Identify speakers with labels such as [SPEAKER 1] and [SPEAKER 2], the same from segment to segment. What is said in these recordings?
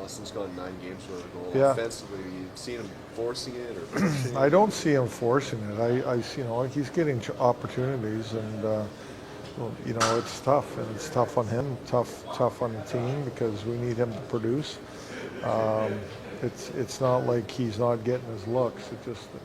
[SPEAKER 1] Auston's gone 9 games without a goal.
[SPEAKER 2] Yeah.
[SPEAKER 1] Offensively, you've seen him forcing it or pushing it?
[SPEAKER 2] I don't see him forcing it. He's getting opportunities, and it's tough, and it's tough on him, tough on the team because we need him to produce. It's not like he's not getting his looks.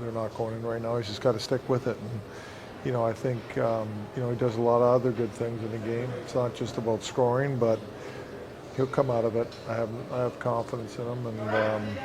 [SPEAKER 2] They're not going in right now. He's just got to stick with it. And, I think he does a lot of other good things in the game. It's not just about scoring, but he'll come out of it. I have confidence in him, and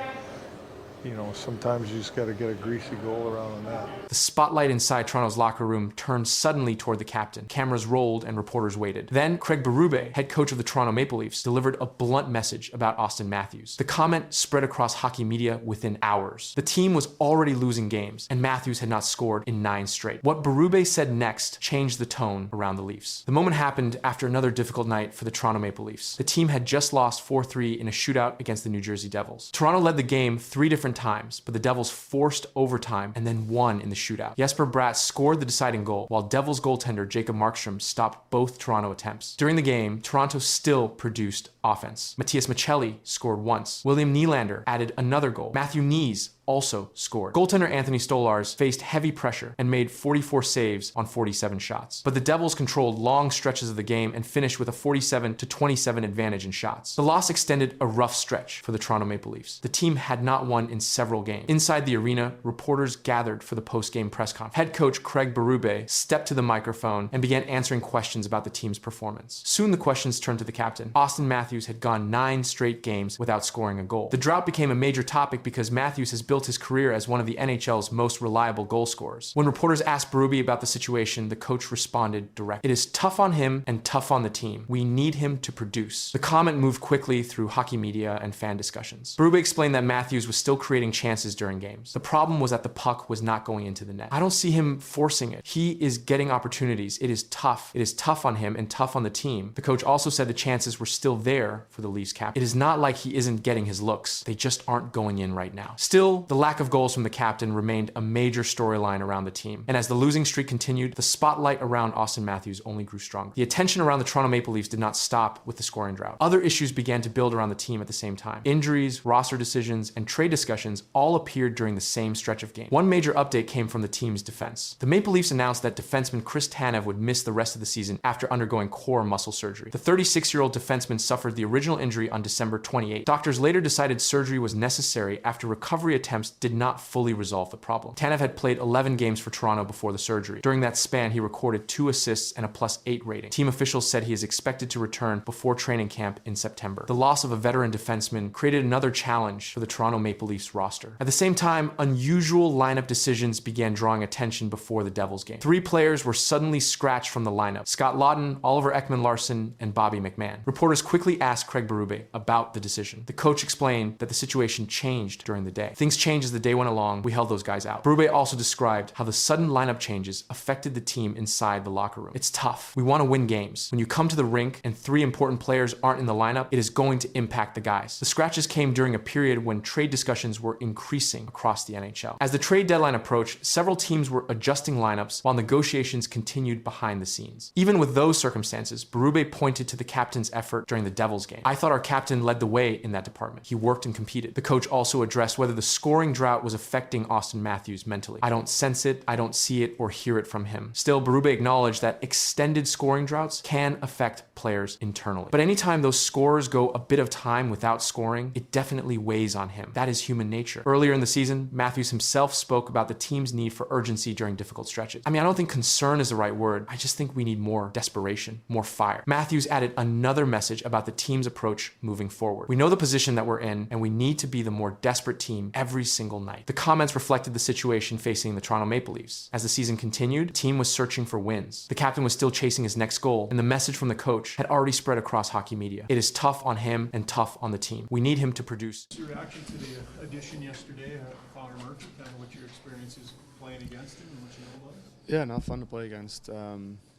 [SPEAKER 2] sometimes you just got to get a greasy goal around the net.
[SPEAKER 3] The spotlight inside Toronto's locker room turned suddenly toward the captain. Cameras rolled and reporters waited. Then Craig Berube, head coach of the Toronto Maple Leafs, delivered a blunt message about Auston Matthews. The comment spread across hockey media within hours. The team was already losing games, and Matthews had not scored in 9 straight. What Berube said next changed the tone around the Leafs. The moment happened after another difficult night for the Toronto Maple Leafs. The team had just lost 4-3 in a shootout against the New Jersey Devils. Toronto led the game 3 different times, but the Devils forced overtime and then won in the shootout. Jesper Bratt scored the deciding goal, while Devils goaltender Jacob Markstrom stopped both Toronto attempts. During the game, Toronto still produced offense. Matias Maccelli scored once. William Nylander added another goal. Matthew Knies also scored. Goaltender Anthony Stolarz faced heavy pressure and made 44 saves on 47 shots. But the Devils controlled long stretches of the game and finished with a 47-27 advantage in shots. The loss extended a rough stretch for the Toronto Maple Leafs. The team had not won in several games. Inside the arena, reporters gathered for the post-game press conference. Head coach Craig Berube stepped to the microphone and began answering questions about the team's performance. Soon the questions turned to the captain. Auston Matthews had gone 9 straight games without scoring a goal. The drought became a major topic because Matthews has built his career as one of the NHL's most reliable goal scorers. When reporters asked Berube about the situation, the coach responded directly. It is tough on him and tough on the team. We need him to produce. The comment moved quickly through hockey media and fan discussions. Berube explained that Matthews was still creating chances during games. The problem was that the puck was not going into the net. I don't see him forcing it. He is getting opportunities. It is tough. It is tough on him and tough on the team. The coach also said the chances were still there for the Leafs captain. It is not like he isn't getting his looks. They just aren't going in right now. Still, the lack of goals from the captain remained a major storyline around the team. And as the losing streak continued, the spotlight around Auston Matthews only grew stronger. The attention around the Toronto Maple Leafs did not stop with the scoring drought. Other issues began to build around the team at the same time. Injuries, roster decisions, and trade discussions all appeared during the same stretch of games. One major update came from the team's defense. The Maple Leafs announced that defenseman Chris Tanev would miss the rest of the season after undergoing core muscle surgery. The 36-year-old defenseman suffered the original injury on December 28. Doctors later decided surgery was necessary after recovery attempts did not fully resolve the problem. Tanev had played 11 games for Toronto before the surgery. During that span, he recorded 2 assists and a +8 rating. Team officials said he is expected to return before training camp in September. The loss of a veteran defenseman created another challenge for the Toronto Maple Leafs roster. At the same time, unusual lineup decisions began drawing attention before the Devils game. 3 players were suddenly scratched from the lineup: Scott Laughton, Oliver Ekman-Larsson, and Bobby McMann. Reporters quickly asked Craig Berube about the decision. The coach explained that the situation changed during the day. Things changed as the day went along. We held those guys out. Berube also described how the sudden lineup changes affected the team inside the locker room. It's tough. We want to win games. When you come to the rink and 3 important players aren't in the lineup, it is going to impact the guys. The scratches came during a period when trade discussions were increasing across the NHL. As the trade deadline approached, several teams were adjusting lineups while negotiations continued behind the scenes. Even with those circumstances, Berube pointed to the captain's effort during the Devils game. I thought our captain led the way in that department. He worked and competed. The coach also addressed whether the scoring drought was affecting Auston Matthews mentally. I don't sense it, I don't see it or hear it from him. Still, Berube acknowledged that extended scoring droughts can affect players internally. But anytime those scorers go a bit of time without scoring, it definitely weighs on him. That is human nature. Earlier in the season, Matthews himself spoke about the team's need for urgency during difficult stretches. I don't think concern is the right word. I just think we need more desperation, more fire. Matthews added another message about the team's approach moving forward. We know the position that we're in, and we need to be the more desperate team every single night. The comments reflected the situation facing the Toronto Maple Leafs. As the season continued, the team was searching for wins. The captain was still chasing his next goal, and the message from the coach had already spread across hockey media. It is tough on him and tough on the team. We need him to produce.
[SPEAKER 4] What's your reaction to the addition yesterday, Connor Murphy? Kind of what your experience is playing against him and what you know about it?
[SPEAKER 5] Yeah, not fun to play against,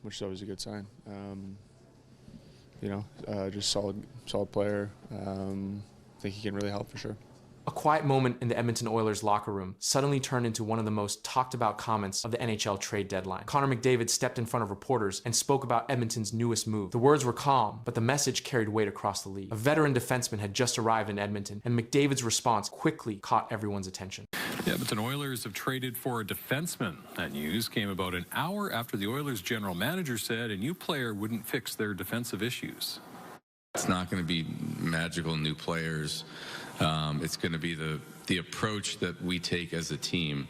[SPEAKER 5] which is always a good sign. Just solid player. I think he can really help for sure.
[SPEAKER 3] A quiet moment in the Edmonton Oilers locker room suddenly turned into one of the most talked about comments of the NHL trade deadline. Connor McDavid stepped in front of reporters and spoke about Edmonton's newest move. The words were calm, but the message carried weight across the league. A veteran defenseman had just arrived in Edmonton, and McDavid's response quickly caught everyone's attention.
[SPEAKER 6] The Edmonton Oilers have traded for a defenseman. That news came about an hour after the Oilers general manager said a new player wouldn't fix their defensive issues.
[SPEAKER 7] It's not going to be magical new players. It's going to be the approach that we take as a team,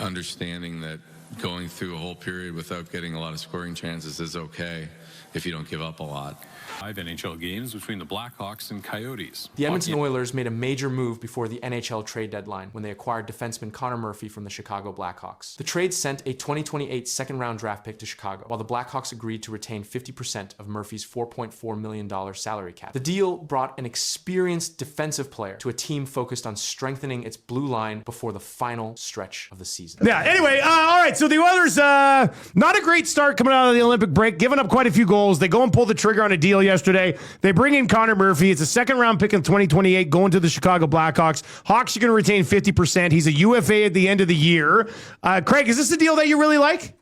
[SPEAKER 7] understanding that going through a whole period without getting a lot of scoring chances is okay if you don't give up a lot.
[SPEAKER 6] 5 NHL games between the Blackhawks and Coyotes.
[SPEAKER 3] The Edmonton Oilers made a major move before the NHL trade deadline when they acquired defenseman Connor Murphy from the Chicago Blackhawks. The trade sent a 2028 second-round draft pick to Chicago, while the Blackhawks agreed to retain 50% of Murphy's $4.4 million salary cap. The deal brought an experienced defensive player to a team focused on strengthening its blue line before the final stretch of the season.
[SPEAKER 8] Yeah, anyway, all right, so the Oilers, not a great start coming out of the Olympic break, giving up quite a few goals. They go and pull the trigger on a deal yesterday. They bring in Connor Murphy. It's a second-round pick in 2028 going to the Chicago Blackhawks. Hawks are going to retain 50%. He's a UFA at the end of the year. Craig, is this a deal that you really like?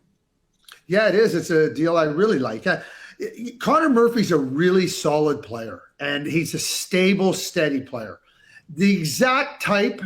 [SPEAKER 9] Yeah, it is. It's a deal I really like. Connor Murphy's a really solid player, and he's a stable, steady player. The exact type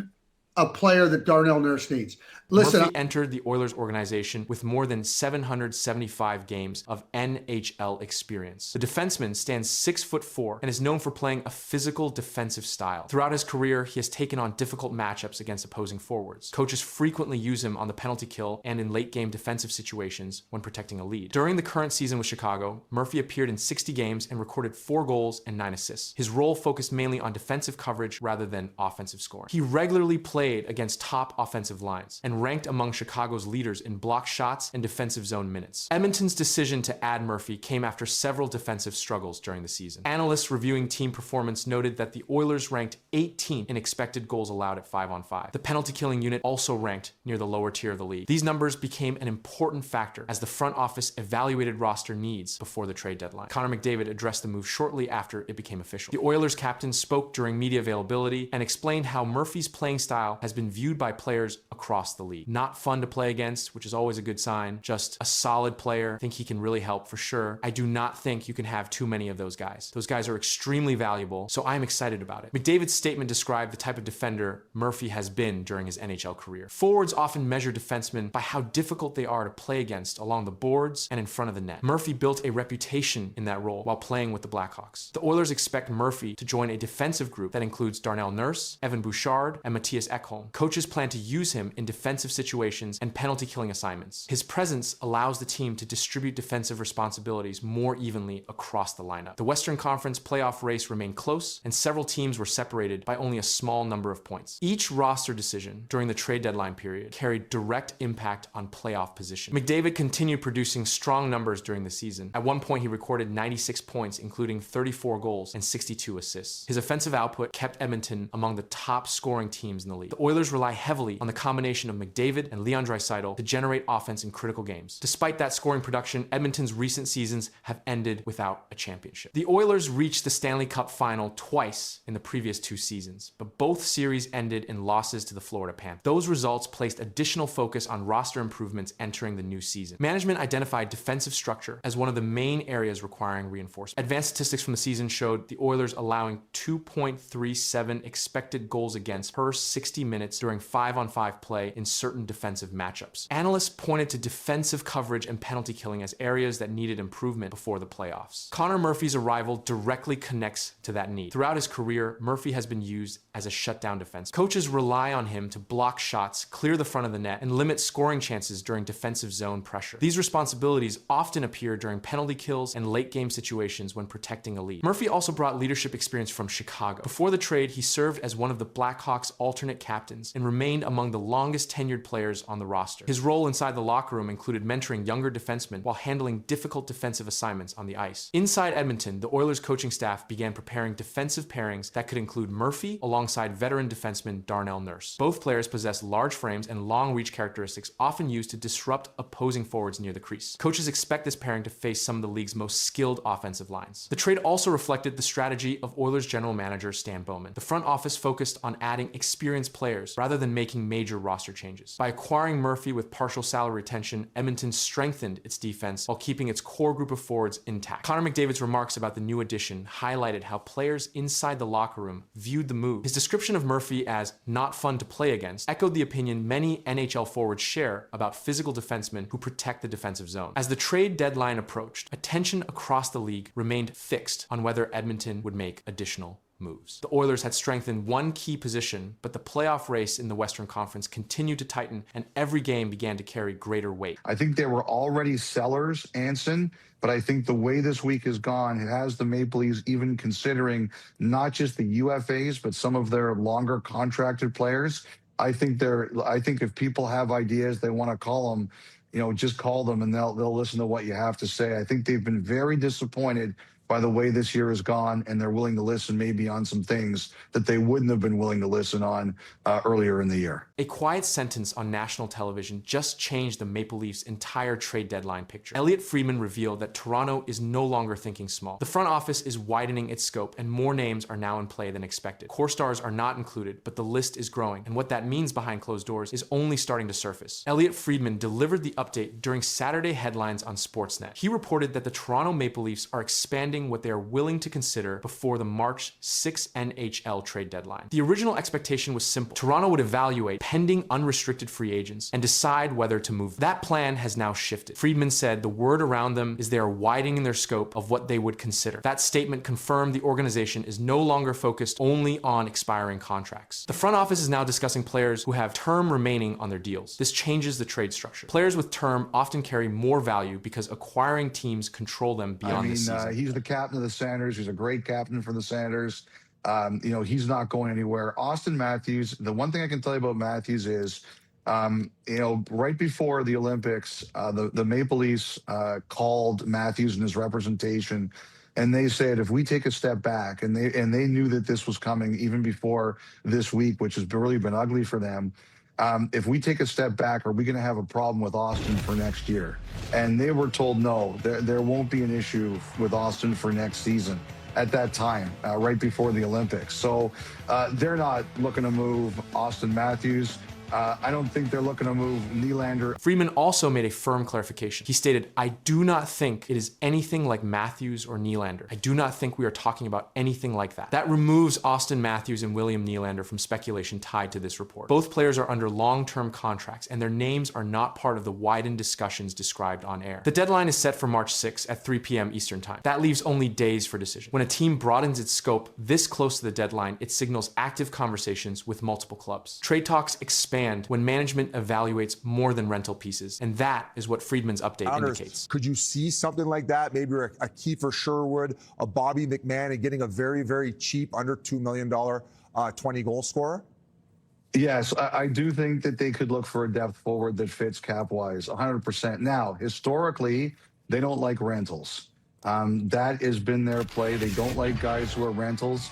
[SPEAKER 9] of player that Darnell Nurse needs. Listen,
[SPEAKER 3] Murphy entered the Oilers organization with more than 775 games of NHL experience. The defenseman stands 6'4" and is known for playing a physical defensive style. Throughout his career, he has taken on difficult matchups against opposing forwards. Coaches frequently use him on the penalty kill and in late-game defensive situations when protecting a lead. During the current season with Chicago, Murphy appeared in 60 games and recorded 4 goals and 9 assists. His role focused mainly on defensive coverage rather than offensive scoring. He regularly played against top offensive lines and ranked among Chicago's leaders in block shots and defensive zone minutes. Edmonton's decision to add Murphy came after several defensive struggles during the season. Analysts reviewing team performance noted that the Oilers ranked 18th in expected goals allowed at 5-on-5. The penalty killing unit also ranked near the lower tier of the league. These numbers became an important factor as the front office evaluated roster needs before the trade deadline. Connor McDavid addressed the move shortly after it became official. The Oilers captain spoke during media availability and explained how Murphy's playing style has been viewed by players across the league. Not fun to play against, which is always a good sign. Just a solid player. I think he can really help for sure. I do not think you can have too many of those guys. Those guys are extremely valuable, so I'm excited about it. McDavid's statement described the type of defender Murphy has been during his NHL career. Forwards often measure defensemen by how difficult they are to play against along the boards and in front of the net. Murphy built a reputation in that role while playing with the Blackhawks. The Oilers expect Murphy to join a defensive group that includes Darnell Nurse, Evan Bouchard, and Matthias Ekholm. Coaches plan to use him in defensive situations and penalty killing assignments. His presence allows the team to distribute defensive responsibilities more evenly across the lineup. The Western Conference playoff race remained close, and several teams were separated by only a small number of points. Each roster decision during the trade deadline period carried direct impact on playoff position. McDavid continued producing strong numbers during the season. At one point, he recorded 96 points, including 34 goals and 62 assists. His offensive output kept Edmonton among the top scoring teams in the league. The Oilers rely heavily on the combination of McDavid and Leon Draisaitl to generate offense in critical games. Despite that scoring production, Edmonton's recent seasons have ended without a championship. The Oilers reached the Stanley Cup final twice in the previous 2 seasons, but both series ended in losses to the Florida Panthers. Those results placed additional focus on roster improvements entering the new season. Management identified defensive structure as one of the main areas requiring reinforcement. Advanced statistics from the season showed the Oilers allowing 2.37 expected goals against per 60 minutes during 5-on-5 play in certain defensive matchups. Analysts pointed to defensive coverage and penalty killing as areas that needed improvement before the playoffs. Connor Murphy's arrival directly connects to that need. Throughout his career, Murphy has been used as a shutdown defense. Coaches rely on him to block shots, clear the front of the net, and limit scoring chances during defensive zone pressure. These responsibilities often appear during penalty kills and late-game situations when protecting a lead. Murphy also brought leadership experience from Chicago. Before the trade, he served as one of the Blackhawks' alternate captains captains and remained among the longest tenured players on the roster. His role inside the locker room included mentoring younger defensemen while handling difficult defensive assignments on the ice. Inside Edmonton, the Oilers coaching staff began preparing defensive pairings that could include Murphy alongside veteran defenseman Darnell Nurse. Both players possess large frames and long reach characteristics often used to disrupt opposing forwards near the crease. Coaches expect this pairing to face some of the league's most skilled offensive lines. The trade also reflected the strategy of Oilers general manager Stan Bowman. The front office focused on adding experienced players rather than making major roster changes. By acquiring Murphy with partial salary retention, Edmonton strengthened its defense while keeping its core group of forwards intact. Connor McDavid's remarks about the new addition highlighted how players inside the locker room viewed the move. His description of Murphy as not fun to play against echoed the opinion many NHL forwards share about physical defensemen who protect the defensive zone. As the trade deadline approached, attention across the league remained fixed on whether Edmonton would make additional moves. The Oilers had strengthened one key position, but the playoff race in the Western Conference continued to tighten, and every game began to carry greater weight.
[SPEAKER 10] I think they were already sellers, Anson, but I think the way this week has gone, it has the Maple Leafs even considering not just the UFAs, but some of their longer contracted players. I think if people have ideas, they want to call them, just call them and they'll listen to what you have to say. I think they've been very disappointed by the way this year has gone, and they're willing to listen maybe on some things that they wouldn't have been willing to listen on earlier in the year.
[SPEAKER 3] A quiet sentence on national television just changed the Maple Leafs' entire trade deadline picture. Elliotte Friedman revealed that Toronto is no longer thinking small. The front office is widening its scope, and more names are now in play than expected. Core stars are not included, but the list is growing, and what that means behind closed doors is only starting to surface. Elliotte Friedman delivered the update during Saturday headlines on Sportsnet. He reported that the Toronto Maple Leafs are expanding what they are willing to consider before the March 6 NHL trade deadline. The original expectation was simple. Toronto would evaluate pending unrestricted free agents and decide whether to move. That plan has now shifted. Friedman said the word around them is they are widening their scope of what they would consider. That statement confirmed the organization is no longer focused only on expiring contracts. The front office is now discussing players who have term remaining on their deals. This changes the trade structure. Players with term often carry more value because acquiring teams control them beyond the season.
[SPEAKER 10] He's the captain of the Senators. He's a great captain for the Senators. He's not going anywhere. Auston Matthews, the one thing I can tell you about Matthews is, right before the Olympics, the Maple Leafs called Matthews and his representation, and they said, if we take a step back, and they knew that this was coming even before this week, which has really been ugly for them. If we take a step back, are we going to have a problem with Auston for next year? And they were told, no, there won't be an issue with Auston for next season at that time, right before the Olympics. So they're not looking to move Auston Matthews. I don't think they're looking to move Nylander.
[SPEAKER 3] Friedman also made a firm clarification. He stated, I do not think it is anything like Matthews or Nylander. I do not think we are talking about anything like that. That removes Auston Matthews and William Nylander from speculation tied to this report. Both players are under long-term contracts, and their names are not part of the widened discussions described on air. The deadline is set for March 6 at 3 p.m. Eastern Time. That leaves only days for decision. When a team broadens its scope this close to the deadline, it signals active conversations with multiple clubs. Trade talks expand when management evaluates more than rental pieces, and that is what Friedman's update indicates.
[SPEAKER 11] Could you see something like that? Maybe a Kiefer Sherwood, a Bobby McMahon, and getting a very, very cheap, under $2 million 20-goal scorer?
[SPEAKER 10] Yes, I do think that they could look for a depth forward that fits cap-wise, 100%. Now, historically, they don't like rentals. That has been their play. They don't like guys who are rentals.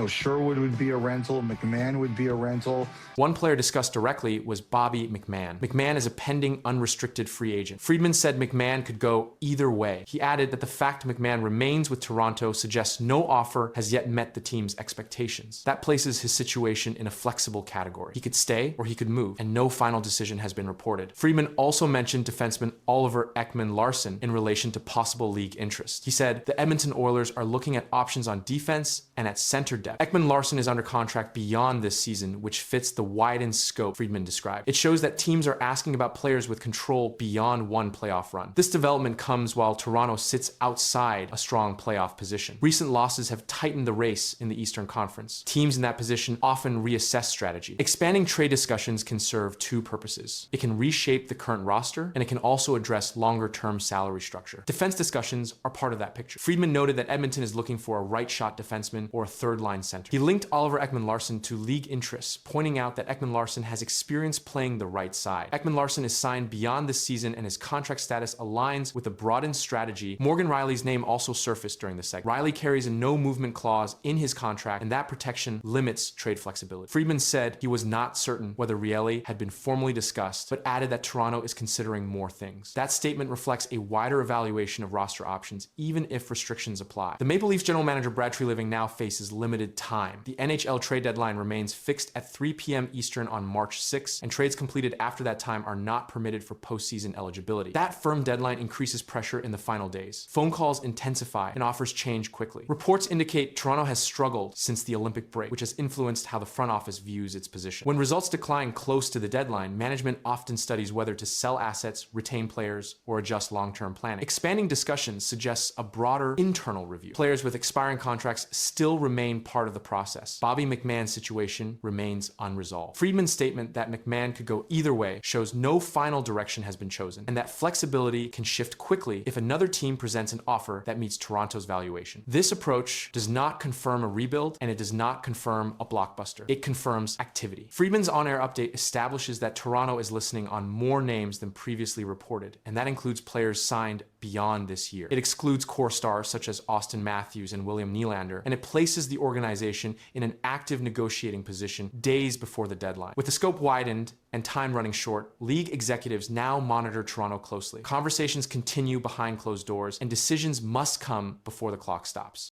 [SPEAKER 10] Sherwood would be a rental. McMahon would be a rental.
[SPEAKER 3] One player discussed directly was Bobby McMahon. McMahon is a pending unrestricted free agent. Friedman said McMahon could go either way. He added that the fact McMahon remains with Toronto suggests no offer has yet met the team's expectations. That places his situation in a flexible category. He could stay or he could move, and no final decision has been reported. Friedman also mentioned defenseman Oliver Ekman-Larsson in relation to possible league interest. He said the Edmonton Oilers are looking at options on defense and at center depth. Ekman-Larsson is under contract beyond this season, which fits the widened scope Friedman described. It shows that teams are asking about players with control beyond one playoff run. This development comes while Toronto sits outside a strong playoff position. Recent losses have tightened the race in the Eastern Conference. Teams in that position often reassess strategy. Expanding trade discussions can serve two purposes. It can reshape the current roster, and it can also address longer-term salary structure. Defense discussions are part part of that picture. Friedman noted that Edmonton is looking for a right-shot defenseman or a third-line center. He linked Oliver Ekman-Larsson to league interests, pointing out that Ekman-Larsson has experience playing the right side. Ekman-Larsson is signed beyond this season and his contract status aligns with a broadened strategy. Morgan Rielly's name also surfaced during the segment. Rielly carries a no-movement clause in his contract, and that protection limits trade flexibility. Friedman said he was not certain whether Rielly had been formally discussed, but added that Toronto is considering more things. That statement reflects a wider evaluation of roster options, even if restrictions apply. The Maple Leafs general manager Brad Treliving now faces limited time. The NHL trade deadline remains fixed at 3 p.m. Eastern on March 6, and trades completed after that time are not permitted for postseason eligibility. That firm deadline increases pressure in the final days. Phone calls intensify and offers change quickly. Reports indicate Toronto has struggled since the Olympic break, which has influenced how the front office views its position. When results decline close to the deadline, management often studies whether to sell assets, retain players, or adjust long-term planning. Expanding discussions suggests a broader internal review. Players with expiring contracts still remain part of the process. Bobby McMahon's situation remains unresolved. Friedman's statement that McMahon could go either way shows no final direction has been chosen, and that flexibility can shift quickly if another team presents an offer that meets Toronto's valuation. This approach does not confirm a rebuild, and it does not confirm a blockbuster. It confirms activity. Friedman's on-air update establishes that Toronto is listening on more names than previously reported, and that includes players signed beyond this year. It excludes core stars such as Auston Matthews and William Nylander, and it places the organization in an active negotiating position days before the deadline. With the scope widened and time running short, league executives now monitor Toronto closely. Conversations continue behind closed doors, and decisions must come before the clock stops.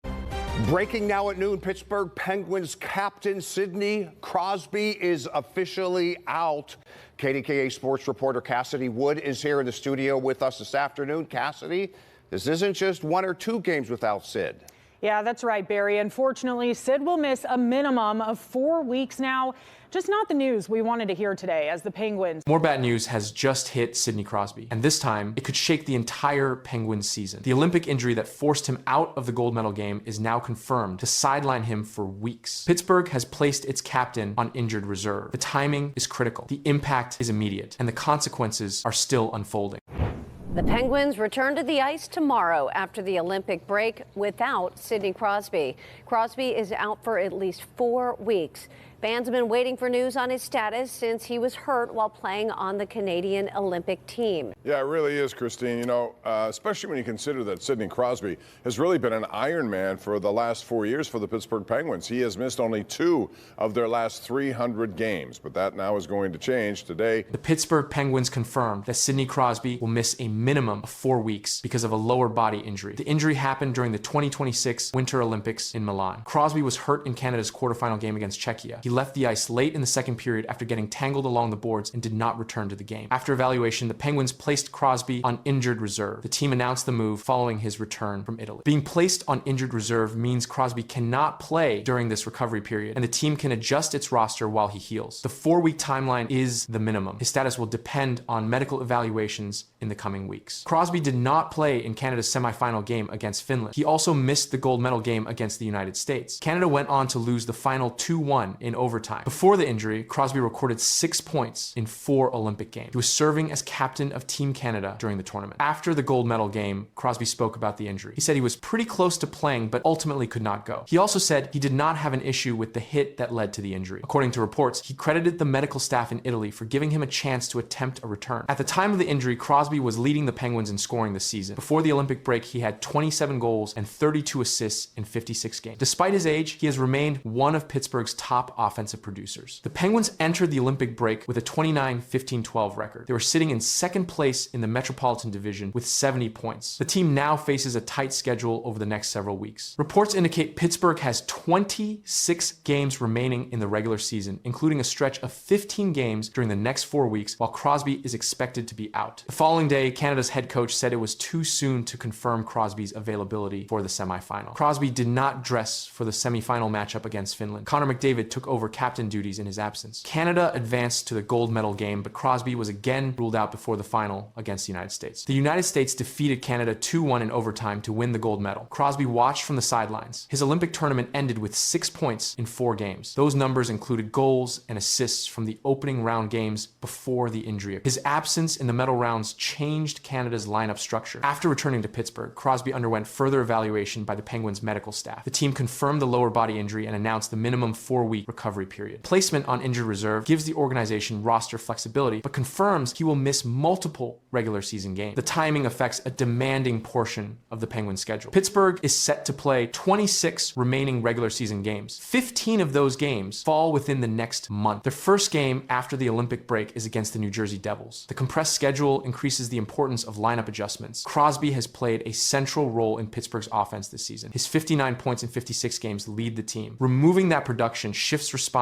[SPEAKER 12] Breaking now at noon, Pittsburgh Penguins captain Sidney Crosby is officially out. KDKA sports reporter Cassidy Wood is here in the studio with us this afternoon. Cassidy, this isn't just 1 or 2 games without Sid.
[SPEAKER 13] Yeah, that's right, Barry. Unfortunately, Sid will miss a minimum of 4 weeks now. Just not the news we wanted to hear today as the Penguins.
[SPEAKER 3] More bad news has just hit Sidney Crosby, and this time it could shake the entire Penguins season. The Olympic injury that forced him out of the gold medal game is now confirmed to sideline him for weeks. Pittsburgh has placed its captain on injured reserve. The timing is critical, the impact is immediate, and the consequences are still unfolding.
[SPEAKER 14] The Penguins return to the ice tomorrow after the Olympic break without Sidney Crosby. Crosby is out for at least 4 weeks. Fans have been waiting for news on his status since he was hurt while playing on the Canadian Olympic team.
[SPEAKER 15] Yeah, it really is, Christine. You know, especially when you consider that Sidney Crosby has really been an Iron Man for the last 4 years for the Pittsburgh Penguins. He has missed only 2 of their last 300 games, but that now is going to change today.
[SPEAKER 3] The Pittsburgh Penguins confirmed that Sidney Crosby will miss a minimum of 4 weeks because of a lower body injury. The injury happened during the 2026 Winter Olympics in Milan. Crosby was hurt in Canada's quarterfinal game against Czechia. He left the ice late in the second period after getting tangled along the boards and did not return to the game. After evaluation, the Penguins placed Crosby on injured reserve. The team announced the move following his return from Italy. Being placed on injured reserve means Crosby cannot play during this recovery period, and the team can adjust its roster while he heals. The 4-week timeline is the minimum. His status will depend on medical evaluations in the coming weeks. Crosby did not play in Canada's semifinal game against Finland. He also missed the gold medal game against the United States. Canada went on to lose the final 2-1 in overtime. Before the injury, Crosby recorded 6 points in 4 Olympic games. He was serving as captain of Team Canada during the tournament. After the gold medal game, Crosby spoke about the injury. He said he was pretty close to playing, but ultimately could not go. He also said he did not have an issue with the hit that led to the injury. According to reports, he credited the medical staff in Italy for giving him a chance to attempt a return. At the time of the injury, Crosby was leading the Penguins in scoring this season. Before the Olympic break, he had 27 goals and 32 assists in 56 games. Despite his age, he has remained one of Pittsburgh's top offensive producers. The Penguins entered the Olympic break with a 29-15-12 record. They were sitting in second place in the Metropolitan Division with 70 points. The team now faces a tight schedule over the next several weeks. Reports indicate Pittsburgh has 26 games remaining in the regular season, including a stretch of 15 games during the next 4 weeks, while Crosby is expected to be out. The following day, Canada's head coach said it was too soon to confirm Crosby's availability for the semifinal. Crosby did not dress for the semifinal matchup against Finland. Connor McDavid took over captain duties in his absence. Canada advanced to the gold medal game, but Crosby was again ruled out before the final against the United States. The United States defeated Canada 2-1 in overtime to win the gold medal. Crosby watched from the sidelines. His Olympic tournament ended with 6 points in 4 games. Those numbers included goals and assists from the opening round games before the injury. His absence in the medal rounds changed Canada's lineup structure. After returning to Pittsburgh, Crosby underwent further evaluation by the Penguins medical staff. The team confirmed the lower body injury and announced the minimum 4-week recovery period. Placement on injured reserve gives the organization roster flexibility, but confirms he will miss multiple regular season games. The timing affects a demanding portion of the Penguins schedule. Pittsburgh is set to play 26 remaining regular season games. 15 of those games fall within the next month. Their first game after the Olympic break is against the New Jersey Devils. The compressed schedule increases the importance of lineup adjustments. Crosby has played a central role in Pittsburgh's offense this season. His 59 points in 56 games lead the team. Removing that production shifts responsibility